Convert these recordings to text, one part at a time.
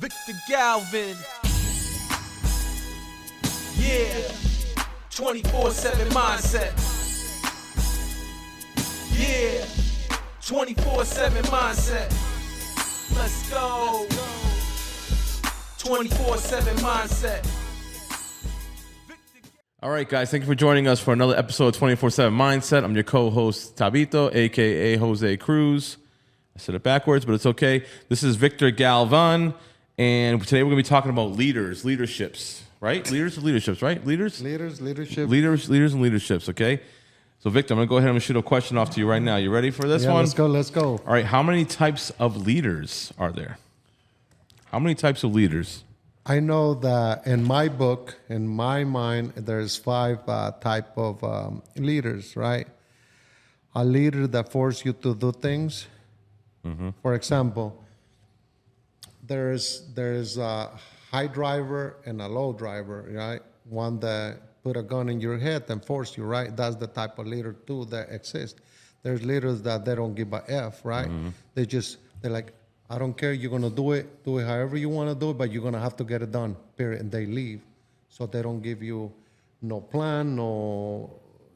Victor Galvan. Yeah. 24/7 mindset. Yeah. 24/7 mindset. Let's go. 24/7 mindset. All right, guys, thank you for joining us for another episode of 24/7 Mindset. I'm your co-host, Tabito, a.k.a. Jose Cruz. I said it backwards, but it's okay. This is Victor Galvan, and today we're going to be talking about leaderships, right? Leaders and leaderships, right? Leaders, Leadership. and leaderships, okay? So, Victor, I'm going to go ahead and shoot a question off to you right now. You ready for this one? Let's go. All right, how many types of leaders are there? How many types of leaders? I know that in my book, in my mind, there's 5 type of leaders, right? A leader that forces you to do things. Mm-hmm. For example, there's a high driver and a low driver, right? One that put a gun in your head and force you, right? That's the type of leader too that exists. There's leaders that they don't give a F, right? Mm-hmm. They're like, I don't care, you're going to do it however you want to do it, but you're going to have to get it done, period. And they leave. So they don't give you no plan, no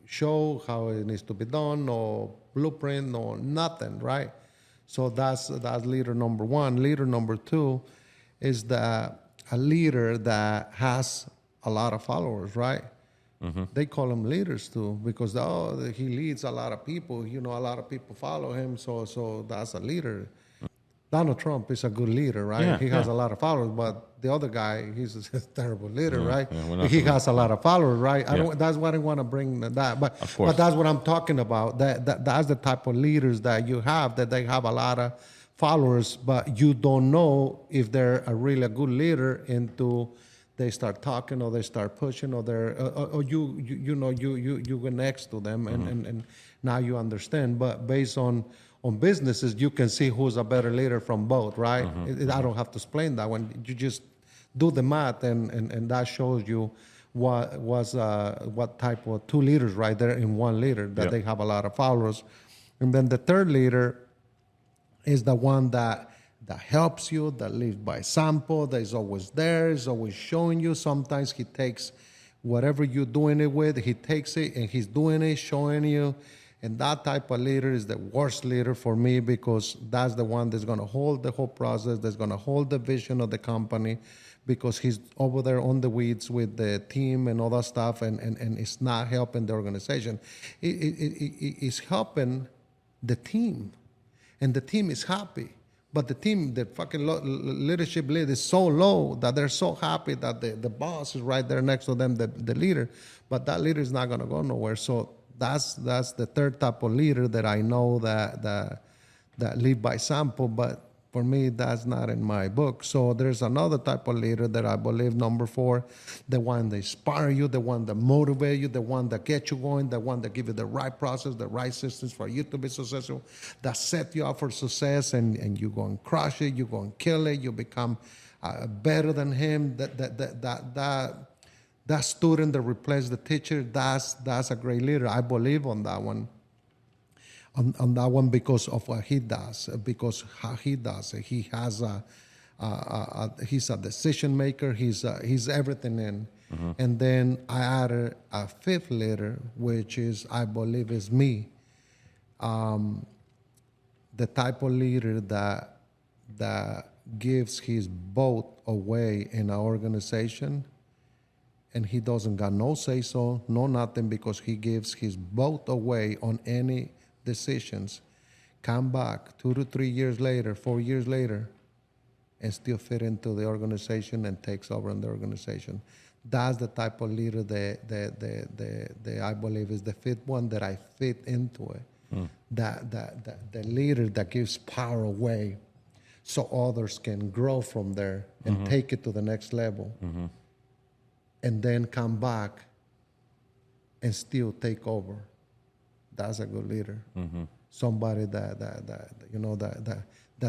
show how it needs to be done, no blueprint, no nothing, right? So that's leader number 1. Leader number 2 is a leader that has a lot of followers, right? Mm-hmm. They call them leaders too because he leads a lot of people. A lot of people follow him, so that's a leader. Donald Trump is a good leader, right? Yeah, he has a lot of followers, but the other guy, he's a terrible leader, right? Yeah, he has a lot of followers, right? That's why I want to bring that. But that's what I'm talking about. That's the type of leaders that you have, that they have a lot of followers, but you don't know if they're a really good leader until they start talking or they start pushing or you go next to them and now you understand. But based on businesses, you can see who's a better leader from both, right? Mm-hmm. I don't have to explain that one. You just do the math, and that shows you what type of 2 leaders right there in one leader, that they have a lot of followers. And then the third leader is the one that helps you, that lives by example, that is always there, is always showing you. Sometimes he takes whatever you're doing it with, he takes it and he's doing it, showing you. And that type of leader is the worst leader for me, because that's the one that's going to hold the whole process, that's going to hold the vision of the company, because he's over there on the weeds with the team and all that stuff, and it's not helping the organization. It's helping the team, and the team is happy. But the team, the fucking leadership lead is so low that they're so happy that the boss is right there next to them, the leader. But that leader is not going to go nowhere. So that's the third type of leader that I know that live by example, but for me that's not in my book. So there's another type of leader that I believe, number 4, the one that inspire you, the one that motivate you, the one that get you going, the one that give you the right process, the right systems for you to be successful, that set you up for success, and you go and crush it, you go and kill it, you become better than him. That student that replaced the teacher, that's a great leader. I believe on that one. On that one, because of what he does, because how he does it. He has he's a decision maker. He's everything in. Mm-hmm. And then I added a 5th leader, which is, I believe, is me. The type of leader that gives his vote away in an organization, and he doesn't got no say so, no nothing, because he gives his vote away on any decisions, come back 2 to 3 years later, 4 years later, and still fit into the organization and takes over in the organization. That's the type of leader that I believe is the 5th one that I fit into it. The leader that gives power away so others can grow from there and take it to the next level. Mm-hmm. And then come back and still take over. That's a good leader. Mm-hmm. Somebody that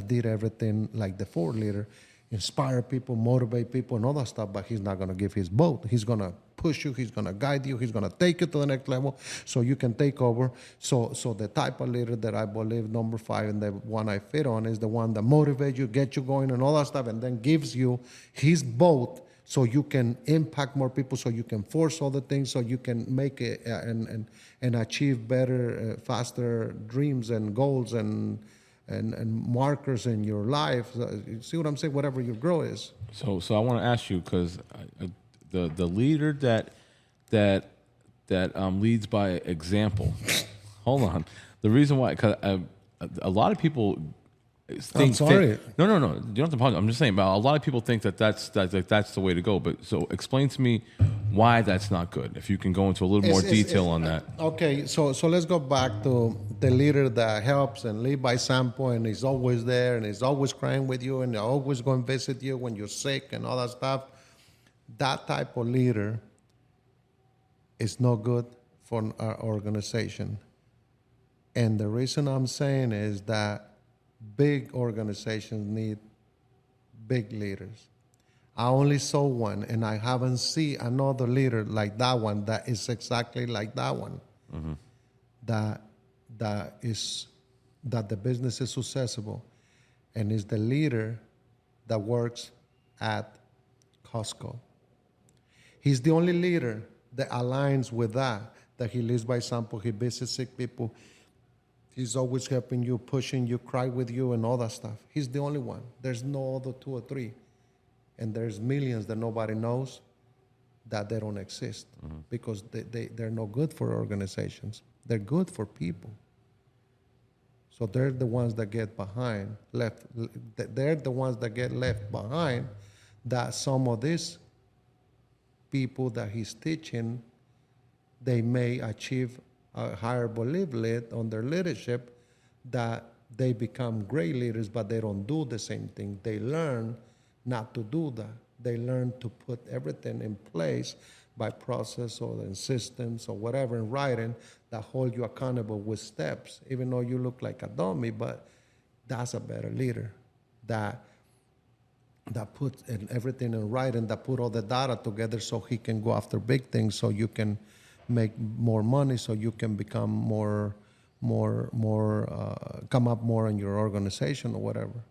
did everything like the 4th leader. inspire people, motivate people, and all that stuff, but he's not going to give his vote. He's going to push you. He's going to guide you. He's going to take you to the next level so you can take over. So the type of leader that I believe, number 5, and the one I fit on, is the one that motivates you, gets you going, and all that stuff, and then gives you his vote so you can impact more people, so you can force all the things, so you can make it and achieve better, faster dreams and goals and markers in your life. You see what I'm saying? Whatever your goal is. So I want to ask you, because the leader that leads by example. Hold on. The reason why, because a lot of people think. I'm sorry. No. You don't have to apologize. I'm just saying, but a lot of people think that's the way to go. But so explain to me why that's not good. If you can go into a little more detail on that. Okay, so let's go back to the leader that helps and lead by example, and he's always there, and he's always crying with you, and they're always going to visit you when you're sick and all that stuff. That type of leader is no good for our organization. And the reason I'm saying is that big organizations need big leaders. I only saw one, and I haven't seen another leader like that one that is exactly like that one. Mm-hmm. That the business is successful, and is the leader that works at Costco. He's the only leader that aligns with that he leads by example. He visits sick people. He's always helping you, pushing you, cry with you, and all that stuff. He's the only one. There's no other 2 or 3. And there's millions that nobody knows that they don't exist, because they're no good for organizations. They're good for people. So they're the ones that get left. They're the ones that get left behind, that some of these people that he's teaching, they may achieve a higher belief on their leadership, that they become great leaders, but they don't do the same thing. They learn not to do that. They learn to put everything in place by process or insistence or whatever in writing that hold you accountable with steps, even though you look like a dummy. But that's a better leader that put everything in writing, that put all the data together so he can go after big things, so you can make more money, so you can become more come up more in your organization or whatever.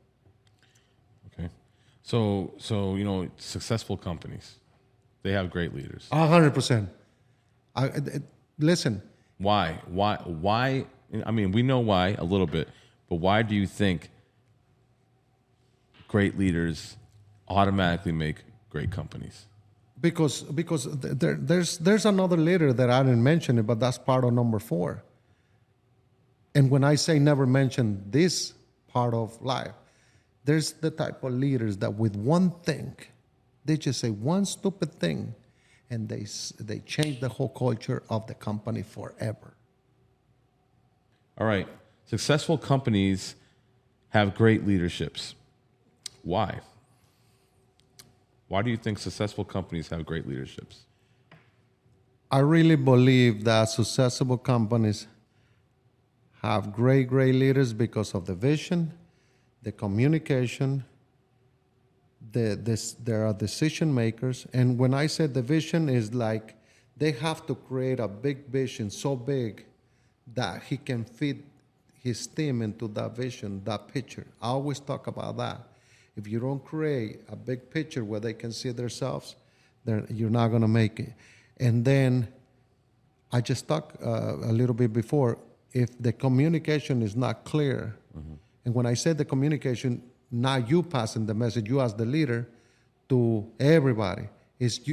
Okay. So successful companies, they have great leaders. 100%. Listen. Why? I mean, we know why a little bit, but why do you think great leaders automatically make great companies? Because there's another leader that I didn't mention it, but that's part of number 4. And when I say never mention this part of life, there's the type of leaders that with one thing, they just say one stupid thing, and they change the whole culture of the company forever. All right. Successful companies have great leaderships. Why? Why do you think successful companies have great leaderships? I really believe that successful companies have great leaders because of the vision, the communication, there are decision makers. And when I say the vision, is like they have to create a big vision, so big that he can fit his team into that vision, that picture. I always talk about that. If you don't create a big picture where they can see themselves, you're not going to make it. And then I just talked a little bit before, if the communication is not clear, and when I said the communication, not you passing the message, you as the leader to everybody,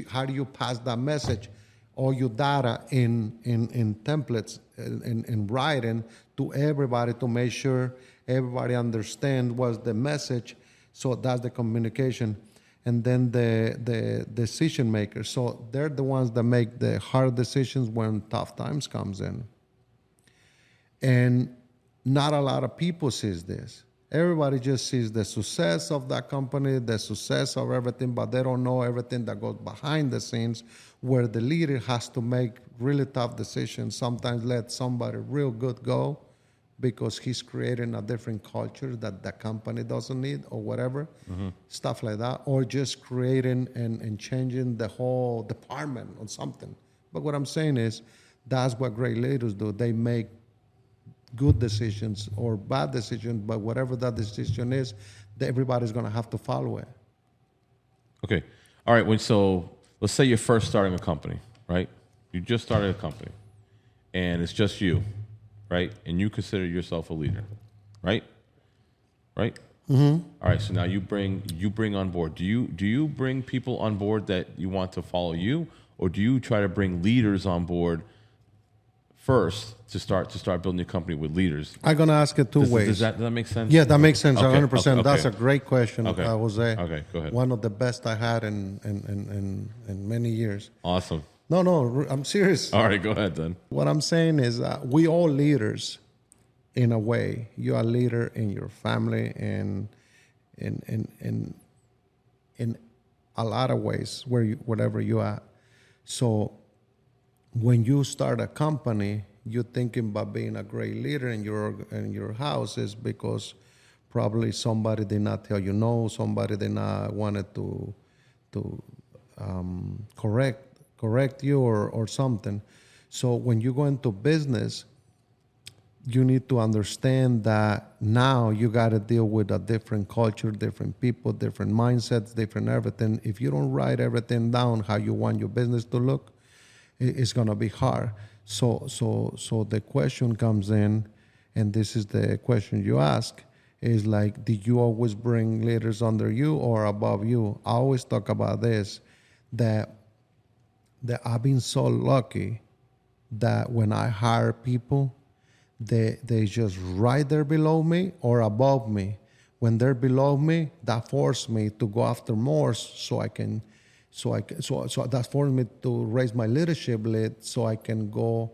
how do you pass that message, all your data in templates, in writing to everybody, to make sure everybody understands what's the message. So that's the communication. And then the decision makers. So they're the ones that make the hard decisions when tough times comes in. And not a lot of people sees this. Everybody just sees the success of that company, the success of everything, but they don't know everything that goes behind the scenes, where the leader has to make really tough decisions, sometimes let somebody real good go, because he's creating a different culture that the company doesn't need or whatever, stuff like that, or just creating and changing the whole department or something. But what I'm saying is that's what great leaders do. They make good decisions or bad decisions, but whatever that decision is, everybody's going to have to follow it. Okay. All right. So let's say you're first starting a company, right? You just started a company, and it's just you, right? And you consider yourself a leader, right? Right. Mm-hmm. All right. So now you bring on board. Do you bring people on board that you want to follow you, or do you try to bring leaders on board first to start building your company with leaders? I'm gonna ask it two ways. Does that make sense? Yeah, that makes sense. Okay, 100%. okay. That's a great question, Okay. Jose. Okay, go ahead. One of the best I had in many years. Awesome. No, I'm serious. All right, go ahead then. What I'm saying is we all leaders in a way. You are a leader in your family and in a lot of ways whatever you are. So when you start a company, you're thinking about being a great leader in your house is because probably somebody did not tell you no, somebody did not wanted to correct you or something. So when you go into business, you need to understand that now you got to deal with a different culture, different people, different mindsets, different everything. If you don't write everything down how you want your business to look, it's going to be hard. So the question comes in, and this is the question you ask, is like, did you always bring leaders under you or above you? I always talk about this, that I've been so lucky that when I hire people, they just right there below me or above me. When they're below me, that forced me to go after more so that forced me to raise my leadership lead so I can go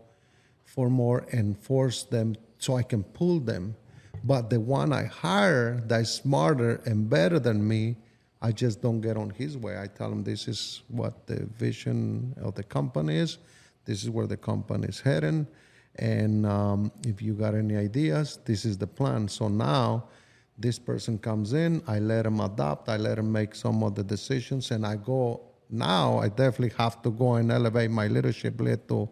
for more and force them so I can pull them. But the one I hire that is smarter and better than me, I just don't get on his way. I tell him this is what the vision of the company is. This is where the company is heading. And if you got any ideas, this is the plan. So now this person comes in, I let him adopt, I let him make some of the decisions, and I definitely have to go and elevate my leadership lead to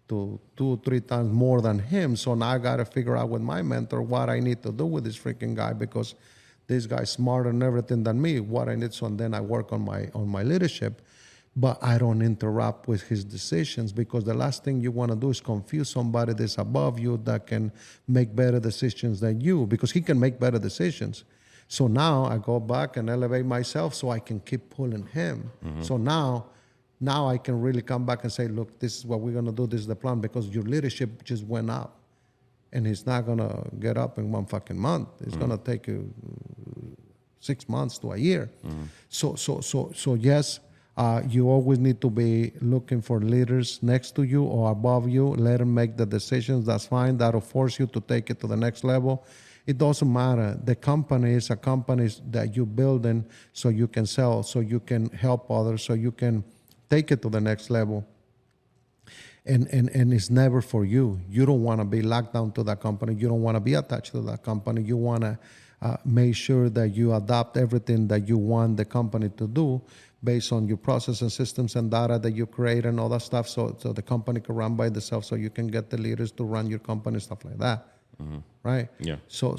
2-3 times more than him. So now I got to figure out with my mentor what I need to do with this freaking guy, because this guy's smarter and everything than me, what I need. So and then I work on my leadership, but I don't interrupt with his decisions, because the last thing you want to do is confuse somebody that's above you that can make better decisions than you, because he can make better decisions. So now I go back and elevate myself so I can keep pulling him. Mm-hmm. So now I can really come back and say, look, this is what we're going to do. This is the plan, because your leadership just went up. And it's not going to get up in one fucking month. It's going to take you 6 months to a year. Mm-hmm. So yes, you always need to be looking for leaders next to you or above you. Let them make the decisions. That's fine. That'll force you to take it to the next level. It doesn't matter. The company is a company that you're building so you can sell, so you can help others, so you can take it to the next level. And it's never for you. You don't want to be locked down to that company. You don't want to be attached to that company. You want to make sure that you adopt everything that you want the company to do based on your process and systems and data that you create and all that stuff, so the company can run by itself, so you can get the leaders to run your company, stuff like that. Mm-hmm. Right? Yeah. So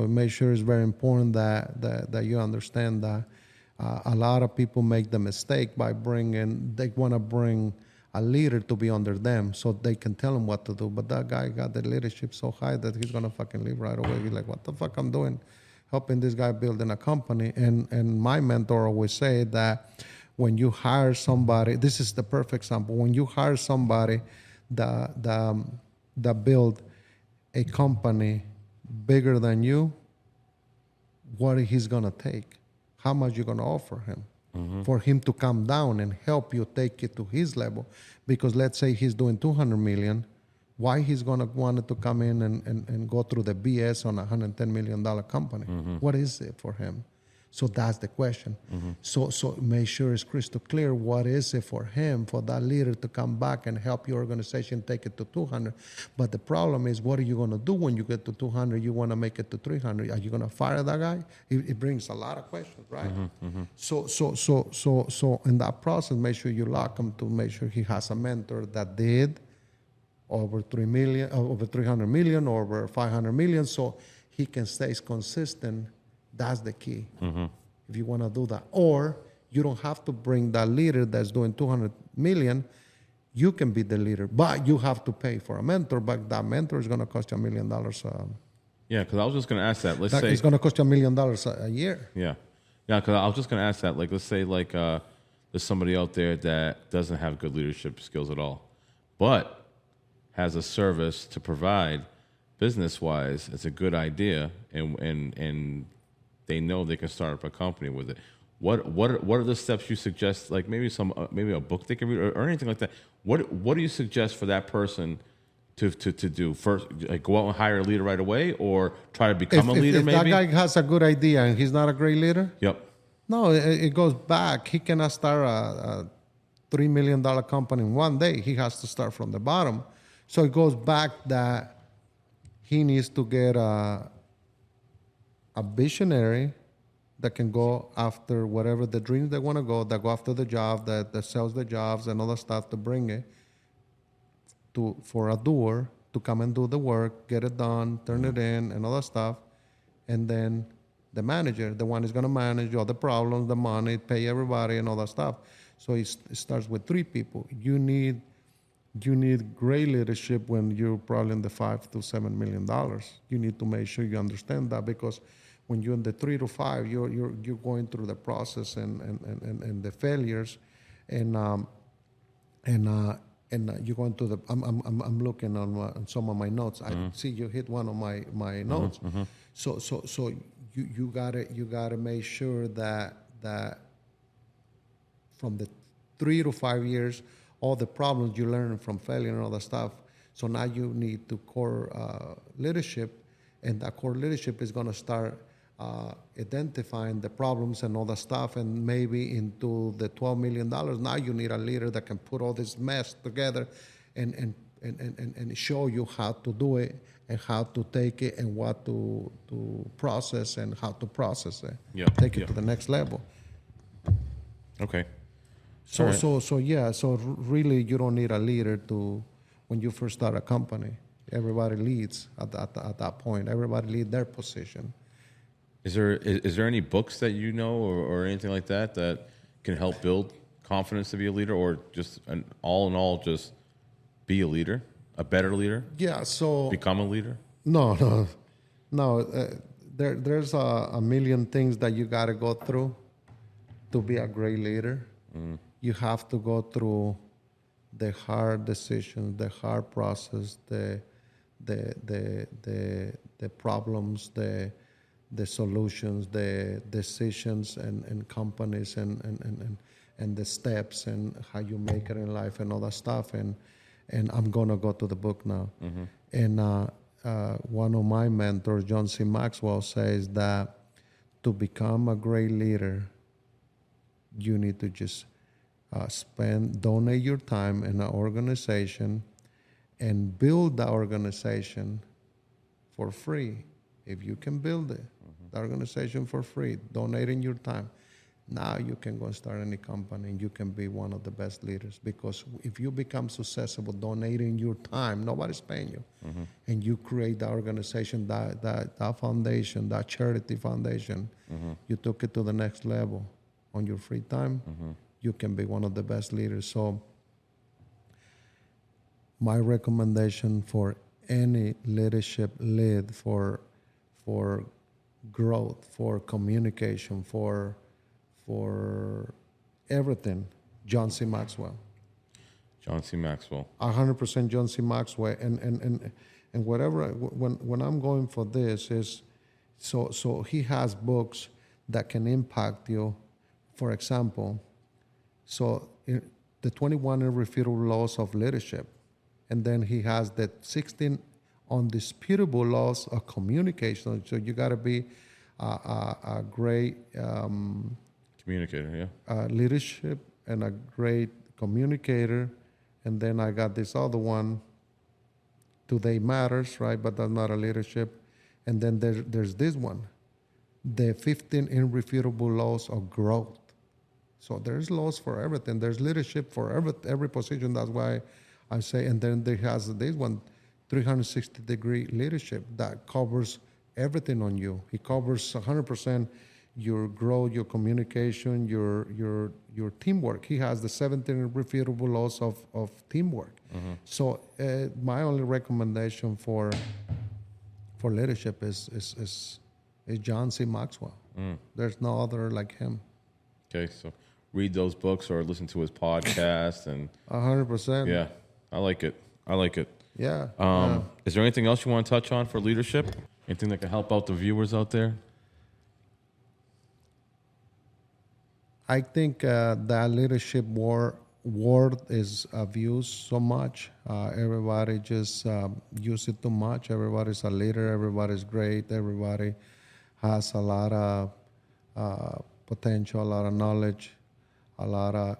make sure it's very important that you understand that a lot of people make the mistake they want to bring a leader to be under them so they can tell them what to do. But that guy got the leadership so high that he's going to fucking leave right away. He's like, what the fuck I'm doing? Helping this guy building a company. And my mentor always say that when you hire somebody, this is the perfect example. When you hire somebody that build a company bigger than you, what he's going to take? How much you going to offer him? Mm-hmm. For him to come down and help you take it to his level. Because let's say he's doing 200 million, why he's going to want to come in and go through the BS on a $110 million company? Mm-hmm. What is it for him? So that's the question. So make sure it's crystal clear what is it for him, for that leader to come back and help your organization take it to 200. But the problem is, what are you going to do when you get to 200? You want to make it to 300. Are you going to fire that guy? It brings a lot of questions, right? So in that process, make sure you lock him to make sure he has a mentor that did over 3 million, over 300 million, over 500 million, so he can stay consistent. That's the key. If you want to do that. Or you don't have to bring that leader that's doing 200 million. You can be the leader, but you have to pay for a mentor, but that mentor is going to cost you $1 million. Yeah, because I was just going to ask that. Let's say it's going to cost you $1 million a year. Yeah, because I was just going to ask that. Like, let's say there's somebody out there that doesn't have good leadership skills at all, but has a service to provide business-wise. It's a good idea, and they know they can start up a company with it. What are the steps you suggest? Like maybe a book they can read or anything like that. What do you suggest for that person to do first? Like go out and hire a leader right away, or try to become a leader? If maybe that guy has a good idea and he's not a great leader. Yep. No, it goes back. He cannot start a $3 million company in one day. He has to start from the bottom. So it goes back that he needs to get a visionary that can go after whatever the dreams they want to go, that go after the job, that sells the jobs and other stuff to bring it for a doer to come and do the work, get it done, turn it in, and other stuff. And then the manager, the one is going to manage all the problems, the money, pay everybody, and all that stuff. So it starts with 3 people. You need great leadership when you're probably in the $5 to $7 million. You need to make sure you understand that, because when you're in the 3 to 5, you're going through the process and the failures, and you're going to the. I'm looking on some of my notes. I see you hit one of my notes. So you gotta make sure that from the 3 to 5 years, all the problems you learn from failure and all that stuff. So now you need to core leadership, and that core leadership is going to start identifying the problems and all that stuff, and maybe into the $12 million. Now you need a leader that can put all this mess together and show you how to do it and how to take it and what to process and how to process it. Yeah. Take it to the next level. Okay. So Right. So really, you don't need a leader when you first start a company. Everybody leads at that point. Everybody leads their position. Is there any books that you know or anything like that can help build confidence to be a leader, or just all in all, just be a leader, a better leader? Yeah. So Become a leader? No. There's a million things that you got to go through to be a great leader. You have to go through the hard decisions, the hard process, the problems, the solutions, the decisions, and companies, and the steps, and how you make it in life, and all that stuff. And I'm gonna go to the book now. And one of my mentors, John C. Maxwell, says that to become a great leader, you need to just donate your time in an organization and build the organization for free. If you can build it, the organization for free, donating your time, now you can go and start any company and you can be one of the best leaders. Because if you become successful donating your time, nobody's paying you, and you create the organization, that foundation, that charity foundation, you took it to the next level on your free time, you can be one of the best leaders. So my recommendation for any leadership lead, for growth, for communication, for everything, John C. Maxwell. John C. Maxwell. 100% John C. Maxwell. And whatever, when I'm going for this is, so he has books that can impact you. For example, the 21 irrefutable laws of leadership. And then he has the 16 undisputable laws of communication. So you got to be a great Communicator, yeah. leadership and a great communicator. And then I got this other one, Today Matters, right? But that's not a leadership. And then there's this one, the 15 irrefutable laws of growth. So there's laws for everything. There's leadership for every position. That's why I say, and then there has this one, 360-degree leadership that covers everything on you. It covers 100% your growth, your communication, your teamwork. He has the 17 irrefutable laws of teamwork. So my only recommendation for leadership is John C. Maxwell. There's no other like him. Okay, so read those books or listen to his podcast, and 100%. yeah, I like it. Yeah. Is there anything else you want to touch on for leadership? Anything that can help out the viewers out there? I think that leadership word is abused so much. Everybody just use it too much. Everybody's a leader. Everybody's great. Everybody has a lot of potential, a lot of knowledge, a lot of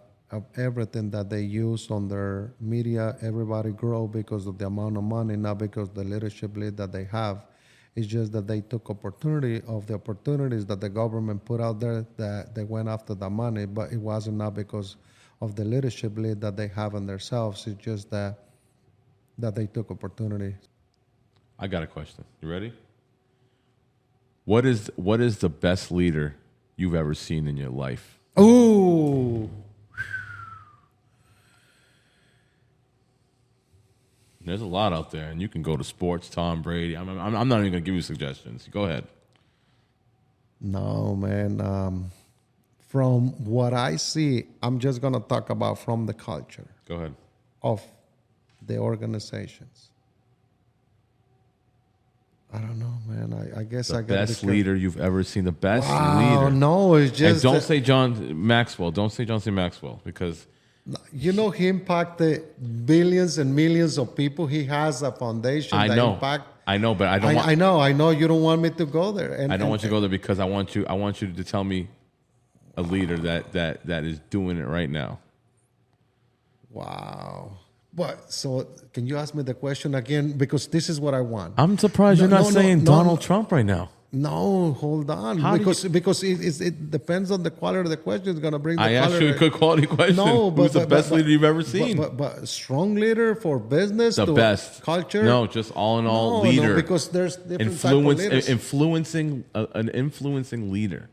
everything that they use on their media. Everybody grow because of the amount of money, not because of the leadership lead that they have. It's just that they took opportunity of the opportunities that the government put out there, that they went after the money, but it wasn't not because of the leadership lead that they have in themselves. It's just that they took opportunity. I got a question. You ready? What is the best leader you've ever seen in your life? Ooh. There's a lot out there, and you can go to sports, Tom Brady. I'm not even going to give you suggestions. Go ahead. No, man. From what I see, I'm just going to talk about from the culture Go ahead. of the organizations. I don't know, man. I guess The I got to best leader you've ever seen. The best Wow, leader. no, it's And just don't say John Maxwell. Don't say John C. Maxwell, because you know he impacted billions and millions of people. He has a foundation I that know. impact. I know, but I don't. I know. You don't want me to go there. And, I don't want you to go there because I want you to tell me a leader that is doing it right now. Wow. But so can you ask me the question again? Because this is what I want. I'm surprised you're not saying Donald Trump right now. No, hold on. Because it depends on the quality of the question. It's gonna bring the I quality. asked you a good quality question. No, Who's the best leader you've ever seen? But strong leader for business. The to best culture. No, just all in all leader. No, because there's different type of leaders. Influencing an influencing leader.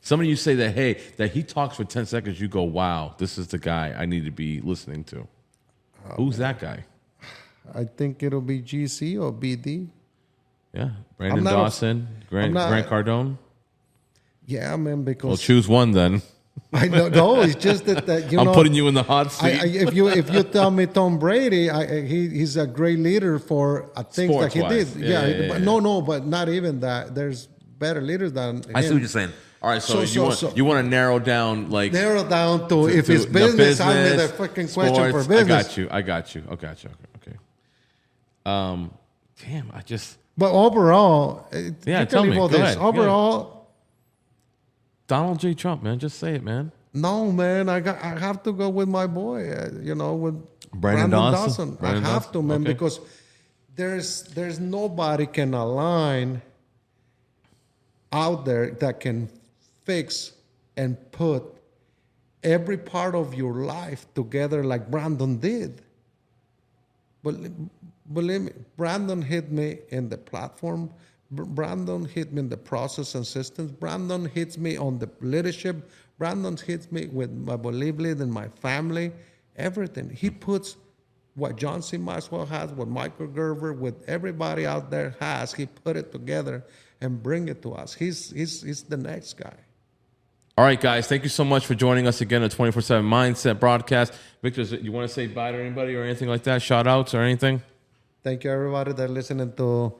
Somebody you say that he talks for 10 seconds, you go, wow, this is the guy I need to be listening to. Who's that guy? I think it'll be GC or BD. Yeah, Brandon Dawson, Grant Cardone. Yeah, man. Because Well, choose one then. I know. No, it's just that you I'm know. putting you in the hot seat. If you tell me Tom Brady, he's a great leader for things that he did. Sports-wise. But no, but not even that. There's better leaders than I see him. what you're saying. All right, so, So- you want to narrow down like Narrow down to if it's business, I mean the fucking question for business. I got you. Okay. Damn, I just But overall, tell me. Go ahead. Overall, Donald J. Trump, man, just say it, man. no, man. I have to go with my boy. With Brandon Dawson. I have to, man, Okay. because there's nobody can align out there that can fix and put every part of your life together like Brandon did. But believe me, Brandon hit me in the platform. Brandon hit me in the process and systems. Brandon hits me on the leadership. Brandon hits me with my belief lead and my family, everything. He puts what John C. Maxwell has, what Michael Gerber, what everybody out there has. He put it together and bring it to us. He's the next guy. All right, guys, thank you so much for joining us again at 24/7 Mindset broadcast. Victor, you want to say bye to anybody or anything like that? Shout outs or anything? Thank you, everybody that listening to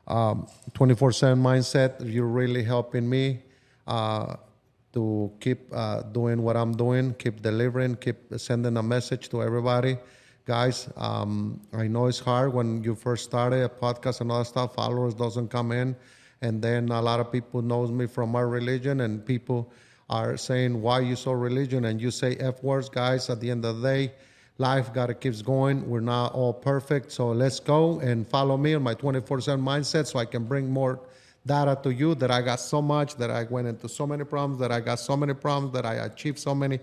24/7 Mindset. You're really helping me to keep doing what I'm doing, keep delivering, keep sending a message to everybody. Guys, I know it's hard when you first started a podcast and all that stuff. Followers doesn't come in. And then a lot of people knows me from my religion, and people are saying, why you so religion? And you say F words, guys. At the end of the day, life gotta keeps going. We're not all perfect. So let's go and follow me on my 24/7 mindset so I can bring more data to you, that I got so much, that I went into so many problems, that I got so many problems, that I achieved so many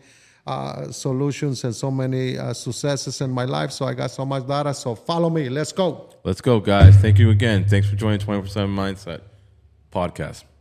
solutions and so many successes in my life. So I got so much data. So follow me. Let's go. Let's go, guys. Thank you again. Thanks for joining 24/7 Mindset podcast.